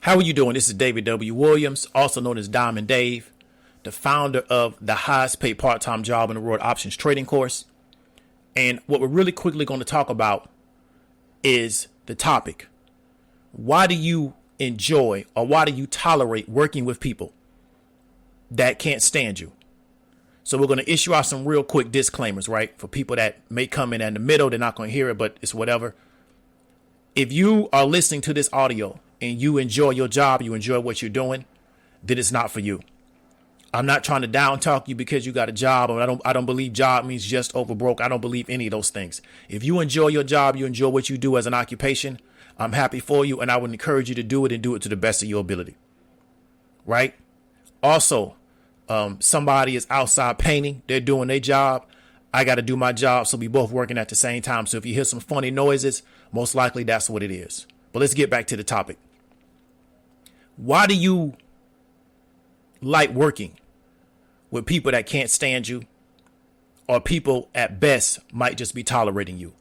How are you doing? This is David W. Williams, also known as Diamond Dave, the founder of the highest paid part-time job in the world options trading course. And what we're really quickly going to talk about is the topic. Why do you enjoy or why do you tolerate working with people that can't stand you? So we're going to issue out some real quick disclaimers, right? For people that may come in the middle, they're not going to hear it, but it's whatever. If you are listening to this audio and you enjoy your job, you enjoy what you're doing, then it's not for you. I'm not trying to down talk you because you got a job, or I don't believe job means just over broke. I don't believe any of those things. If you enjoy your job, you enjoy what you do as an occupation, I'm happy for you, and I would encourage you to do it and do it to the best of your ability. Right? Also, somebody is outside painting, they're doing their job. I got to do my job, so we both working at the same time. So if you hear some funny noises, most likely that's what it is. But let's get back to the topic. Why do you like working with people that can't stand you, or people at best might just be tolerating you?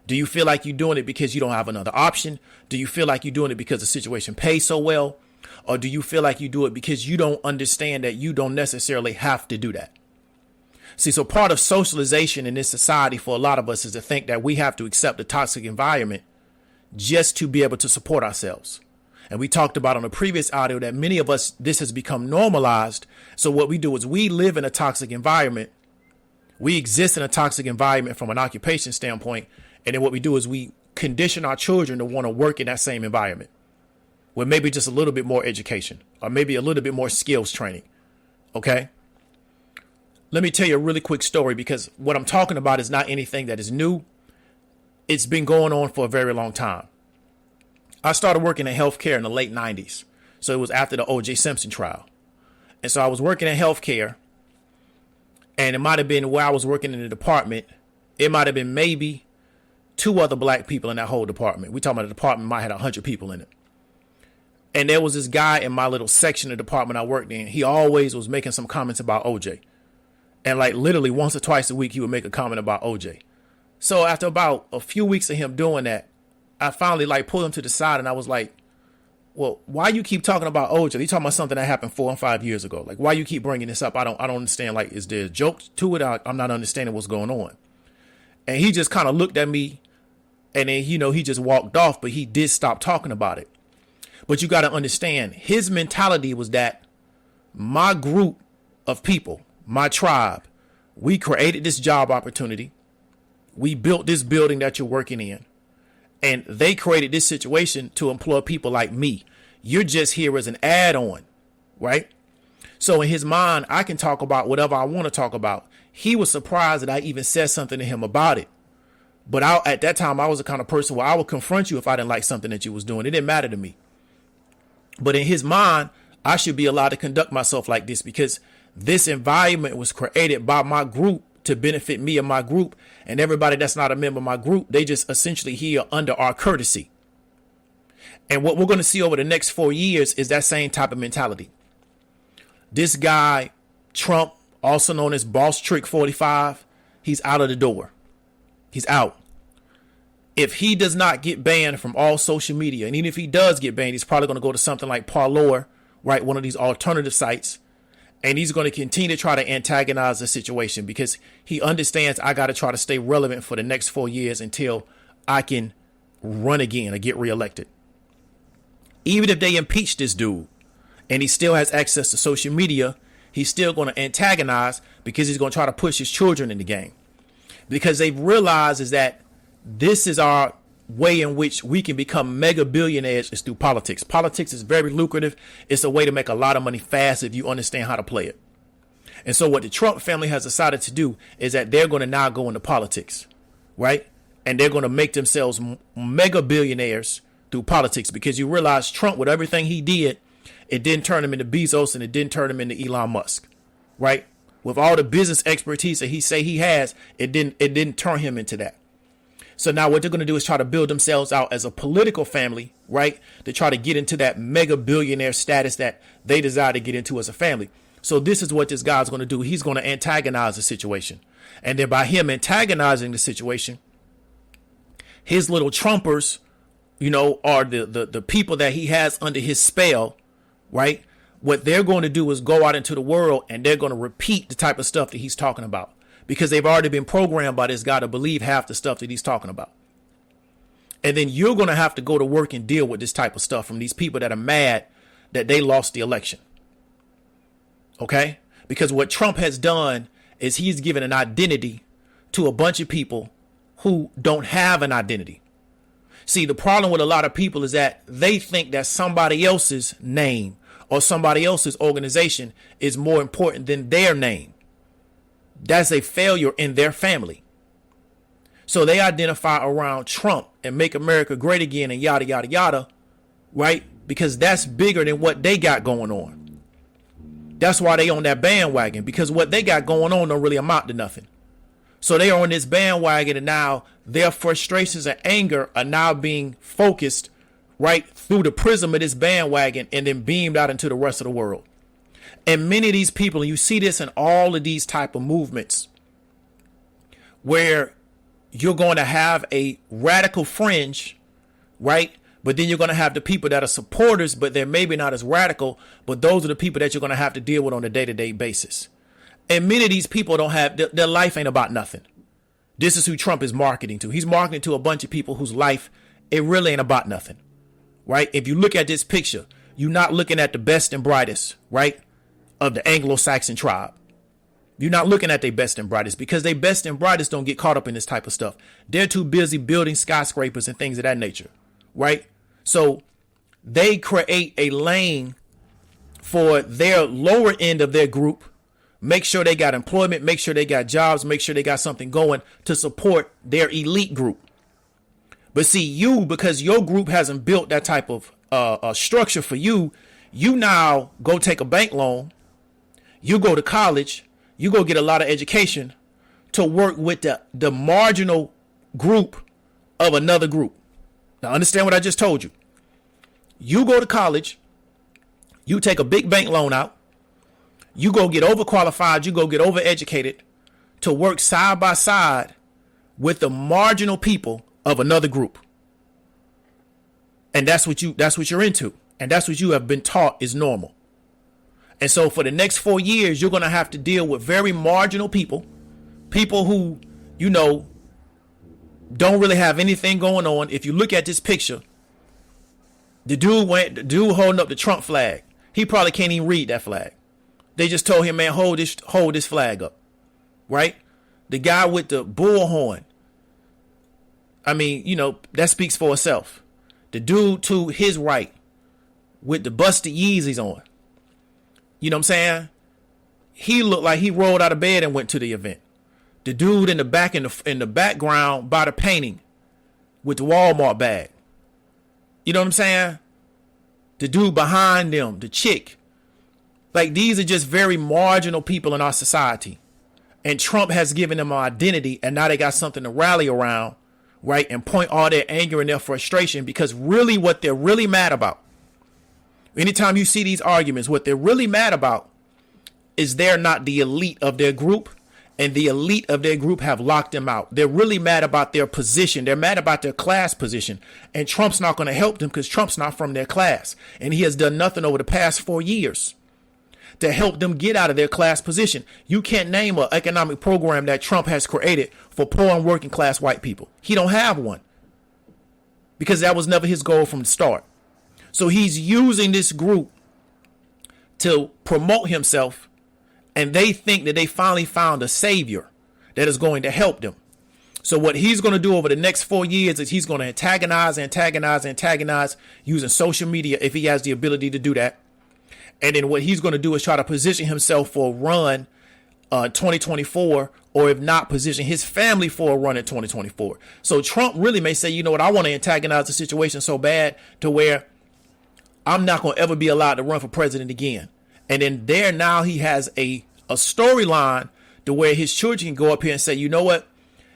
Do you feel like you're doing it because you don't have another option? Do you feel like you're doing it because the situation pays so well? Or do you feel like you do it because you don't understand that you don't necessarily have to do that? See, so part of socialization in this society for a lot of us is to think that we have to accept a toxic environment just to be able to support ourselves. And we talked about on a previous audio that many of us, this has become normalized. So what we do is we live in a toxic environment. We exist in a toxic environment from an occupation standpoint. And then what we do is we condition our children to want to work in that same environment with maybe just a little bit more education or maybe a little bit more skills training. OK, let me tell you a really quick story, because what I'm talking about is not anything that is new. It's been going on for a very long time. I started working in healthcare in the late 90s. So it was after the O.J. Simpson trial. And so I was working in healthcare, and it might have been where I was working in the department. It might have been maybe 2 other black people in that whole department. We talking about the department might have 100 people in it. And there was this guy in my little section of the department I worked in. He always was making some comments about OJ. And like literally once or twice a week, he would make a comment about OJ. So after about a few weeks of him doing that, I finally pulled him to the side and I was like, well, why you keep talking about OJ? You talking about something that happened 4 and 5 years ago. Like, why you keep bringing this up? I don't understand. Like, is there a joke to it? I'm not understanding what's going on. And he just kind of looked at me, and then, he just walked off, but he did stop talking about it. But you got to understand, his mentality was that my group of people, my tribe, we created this job opportunity. We built this building that you're working in. And they created this situation to employ people like me. You're just here as an add-on, right? So in his mind, I can talk about whatever I want to talk about. He was surprised that I even said something to him about it. But at that time, I was the kind of person where I would confront you if I didn't like something that you was doing. It didn't matter to me. But in his mind, I should be allowed to conduct myself like this because this environment was created by my group to benefit me and my group, and everybody that's not a member of my group, they just essentially here under our courtesy. And what we're going to see over the next 4 years is that same type of mentality. This guy, Trump, also known as Boss Trick 45, he's out of the door. He's out. If he does not get banned from all social media, and even if he does get banned, he's probably going to go to something like Parlor, right? One of these alternative sites. And he's going to continue to try to antagonize the situation because he understands I got to try to stay relevant for the next 4 years until I can run again or get reelected. Even if they impeach this dude and he still has access to social media, he's still going to antagonize because he's going to try to push his children in the game. Because they've realized is that this is our way in which we can become mega billionaires is through politics. Politics is very lucrative. It's a way to make a lot of money fast if you understand how to play it. And so what the Trump family has decided to do is that they're going to now go into politics, right? And they're going to make themselves mega billionaires through politics because you realize Trump, with everything he did, it didn't turn him into Bezos and it didn't turn him into Elon Musk, right? With all the business expertise that he say he has, it didn't turn him into that. So now what they're going to do is try to build themselves out as a political family, right? To try to get into that mega billionaire status that they desire to get into as a family. So this is what this guy's going to do. He's going to antagonize the situation. And then by him antagonizing the situation, his little Trumpers or the people that he has under his spell, right? What they're going to do is go out into the world and they're going to repeat the type of stuff that he's talking about, because they've already been programmed by this guy to believe half the stuff that he's talking about. And then you're going to have to go to work and deal with this type of stuff from these people that are mad that they lost the election. OK, because what Trump has done is he's given an identity to a bunch of people who don't have an identity. See, the problem with a lot of people is that they think that somebody else's name or somebody else's organization is more important than their name. That's a failure in their family. So they identify around Trump and make America great again and yada, yada, yada, right? Because that's bigger than what they got going on. That's why they on that bandwagon, because what they got going on don't really amount to nothing. So they are on this bandwagon, and now their frustrations and anger are now being focused right through the prism of this bandwagon and then beamed out into the rest of the world. And many of these people, and you see this in all of these type of movements, where you're going to have a radical fringe, right? But then you're going to have the people that are supporters, but they're maybe not as radical, but those are the people that you're going to have to deal with on a day-to-day basis. And many of these people don't have, their life ain't about nothing. This is who Trump is marketing to. He's marketing to a bunch of people whose life, it really ain't about nothing, right? If you look at this picture, you're not looking at the best and brightest, right, of the Anglo-Saxon tribe. You're not looking at their best and brightest, because they best and brightest don't get caught up in this type of stuff. They're too busy building skyscrapers and things of that nature, right? So they create a lane for their lower end of their group, make sure they got employment, make sure they got jobs, make sure they got something going to support their elite group. But see, you, because your group hasn't built that type of structure for you, you now go take a bank loan, you go to college, you go get a lot of education to work with the marginal group of another group. Now, understand what I just told you. You go to college, you take a big bank loan out, you go get overqualified, you go get overeducated to work side by side with the marginal people of another group. And that's what you're into. And that's what you have been taught is normal. And so for the next 4 years, you're going to have to deal with very marginal people who, don't really have anything going on. If you look at this picture, the dude holding up the Trump flag. He probably can't even read that flag. They just told him, man, hold this flag up, right? The guy with the bullhorn. I mean, that speaks for itself. The dude to his right with the busted Yeezys on. You know what I'm saying? He looked like he rolled out of bed and went to the event. The dude in the back in the background by the painting with the Walmart bag. You know what I'm saying? The dude behind them, the chick. Like, these are just very marginal people in our society. And Trump has given them an identity, and now they got something to rally around, right? And point all their anger and their frustration, because really what they're really mad about, anytime you see these arguments, what they're really mad about is they're not the elite of their group, and the elite of their group have locked them out. They're really mad about their position. They're mad about their class position, and Trump's not going to help them because Trump's not from their class, and he has done nothing over the past 4 years to help them get out of their class position. You can't name an economic program that Trump has created for poor and working class white people. He don't have one, because that was never his goal from the start. So he's using this group to promote himself, and they think that they finally found a savior that is going to help them. So what he's going to do over the next 4 years is he's going to antagonize using social media if he has the ability to do that. And then what he's going to do is try to position himself for a run 2024, or if not, position his family for a run in 2024. So Trump really may say, you know what, I want to antagonize the situation so bad to where I'm not going to ever be allowed to run for president again. And then now he has a storyline to where his children can go up here and say, you know what,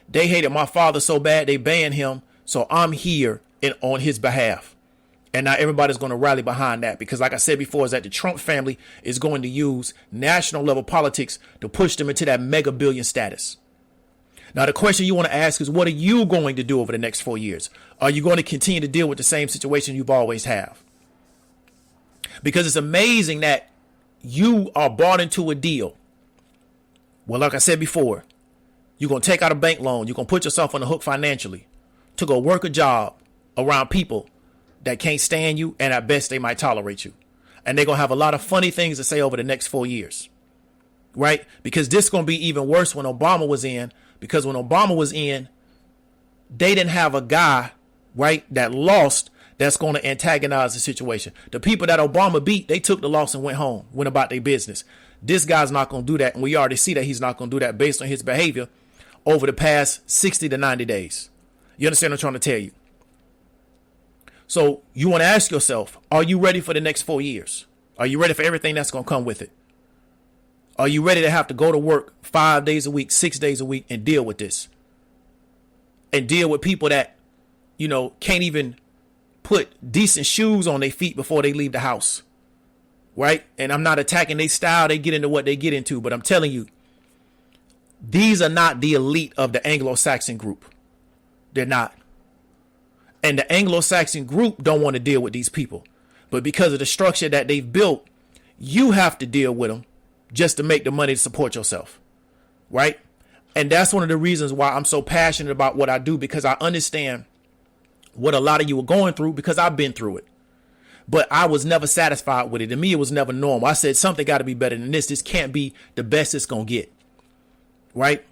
they hated my father so bad they banned him, so I'm here on his behalf. And now everybody's going to rally behind that, because like I said before, is that the Trump family is going to use national level politics to push them into that mega billion status. Now, the question you want to ask is, what are you going to do over the next 4 years? Are you going to continue to deal with the same situation you've always have? Because it's amazing that you are bought into a deal. Well, like I said before, you're going to take out a bank loan. You're going to put yourself on the hook financially to go work a job around people that can't stand you, and at best they might tolerate you. And they're going to have a lot of funny things to say over the next 4 years, right? Because this is going to be even worse when Obama was in, because when Obama was in, they didn't have a guy, right, that lost that's going to antagonize the situation. The people that Obama beat, they took the loss and went home, went about their business. This guy's not going to do that. And we already see that he's not going to do that based on his behavior over the past 60 to 90 days. You understand what I'm trying to tell you? So you want to ask yourself, are you ready for the next 4 years? Are you ready for everything that's going to come with it? Are you ready to have to go to work 5 days a week, 6 days a week and deal with this? And deal with people that, you know, can't even put decent shoes on their feet before they leave the house. Right? And I'm not attacking their style. They get into what they get into. But I'm telling you, these are not the elite of the Anglo-Saxon group. They're not. And the Anglo-Saxon group don't want to deal with these people. But because of the structure that they've built, you have to deal with them just to make the money to support yourself. Right? And that's one of the reasons why I'm so passionate about what I do, because I understand what a lot of you are going through, because I've been through it. But I was never satisfied with it. To me, it was never normal. I said, something got to be better than this. This can't be the best it's going to get. Right?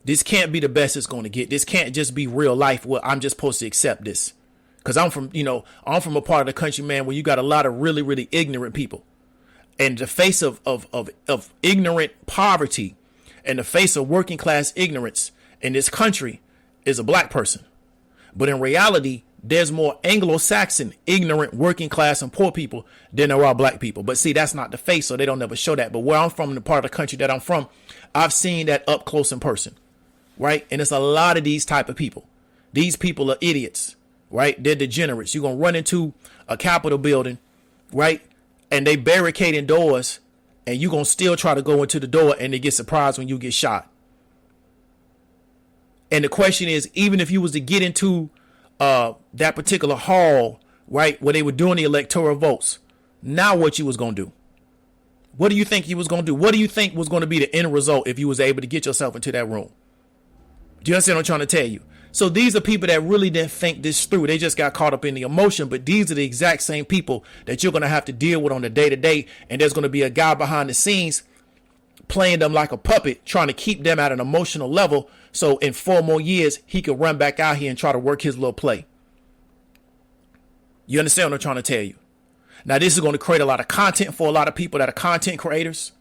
This can't be the best it's going to get. This can't just be real life where I'm just supposed to accept this. Because I'm from a part of the country, man, where you got a lot of really, really ignorant people. And the face of ignorant poverty, and the face of working class ignorance in this country is a black person. But in reality, there's more Anglo-Saxon, ignorant, working class and poor people than there are black people. But see, that's not the face, so they don't ever show that. But where I'm from, in the part of the country that I'm from, I've seen that up close in person, right? And it's a lot of these type of people. These people are idiots, right? They're degenerates. You're going to run into a Capitol building, right? And they barricading doors, and you're going to still try to go into the door, and they get surprised when you get shot. And the question is, even if you was to get into that particular hall, right, where they were doing the electoral votes, now what you was going to do? What do you think you was going to do? What do you think was going to be the end result if you was able to get yourself into that room? Do you understand what I'm trying to tell you? So these are people that really didn't think this through. They just got caught up in the emotion. But these are the exact same people that you're going to have to deal with on the day to day. And there's going to be a guy behind the scenes playing them like a puppet, trying to keep them at an emotional level. So in 4 more years, he could run back out here and try to work his little play. You understand what I'm trying to tell you? Now, this is going to create a lot of content for a lot of people that are content creators.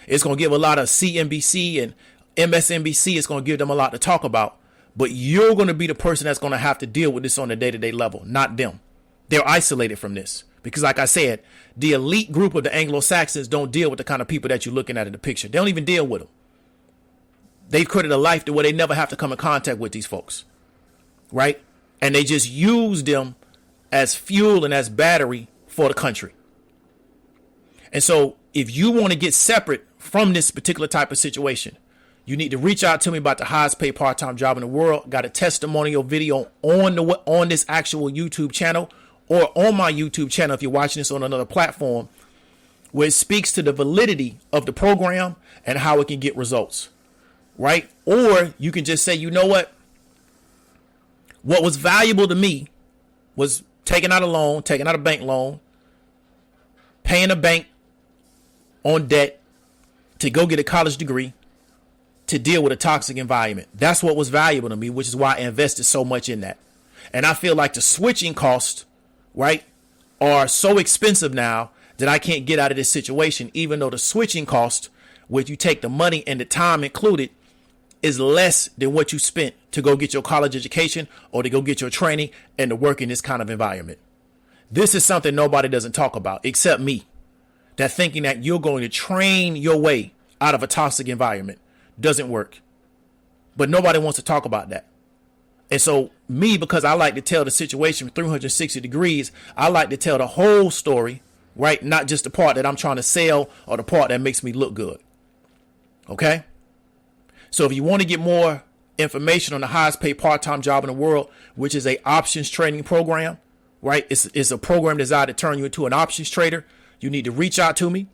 It's going to give a lot of CNBC and MSNBC. It's going to give them a lot to talk about. But you're going to be the person that's going to have to deal with this on a day-to-day level, not them. They're isolated from this. Because like I said, the elite group of the Anglo-Saxons don't deal with the kind of people that you're looking at in the picture. They don't even deal with them. They've created a life to where they never have to come in contact with these folks. Right? And they just use them as fuel and as battery for the country. And so if you want to get separate from this particular type of situation, you need to reach out to me about the highest paid part-time job in the world. Got a testimonial video on this actual YouTube channel, or on my YouTube channel if you're watching this on another platform, where it speaks to the validity of the program and how it can get results. Right? Or you can just say, you know what was valuable to me was taking out a bank loan, paying a bank on debt to go get a college degree, to deal with a toxic environment. That's what was valuable to me, which is why I invested so much in that. And I feel like the switching costs, right, are so expensive now that I can't get out of this situation, even though the switching cost, where you take the money and the time included, is less than what you spent to go get your college education or to go get your training and to work in this kind of environment. This is something nobody doesn't talk about except me. That thinking that you're going to train your way out of a toxic environment doesn't work. But nobody wants to talk about that. And so me, because I like to tell the situation 360 degrees, I like to tell the whole story, right? Not just the part that I'm trying to sell or the part that makes me look good. Okay? So if you want to get more information on the highest paid part-time job in the world, which is a options trading program, right? It's a program designed to turn you into an options trader. You need to reach out to me,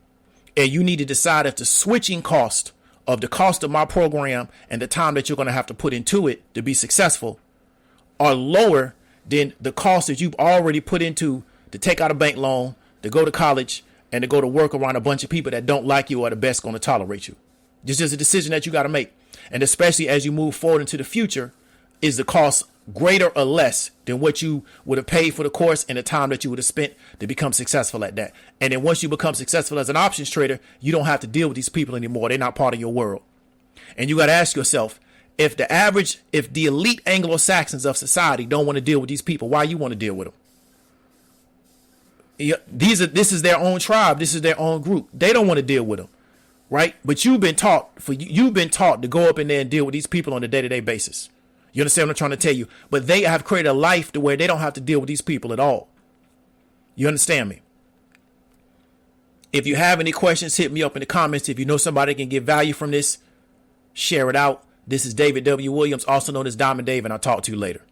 and you need to decide if the switching cost of the cost of my program and the time that you're going to have to put into it to be successful are lower than the cost that you've already put into to take out a bank loan, to go to college, and to go to work around a bunch of people that don't like you or the best going to tolerate you. This is a decision that you got to make. And especially as you move forward into the future, is the cost greater or less than what you would have paid for the course and the time that you would have spent to become successful at that? And then once you become successful as an options trader, you don't have to deal with these people anymore. They're not part of your world. And you got to ask yourself, if the elite Anglo-Saxons of society don't want to deal with these people, why you want to deal with them? This is their own tribe. This is their own group. They don't want to deal with them. Right? But you've been taught to go up in there and deal with these people on a day-to-day basis. You understand what I'm trying to tell you? But they have created a life to where they don't have to deal with these people at all. You understand me? If you have any questions, hit me up in the comments. If you know somebody can get value from this, share it out. This is David W. Williams, also known as Diamond Dave, and I'll talk to you later.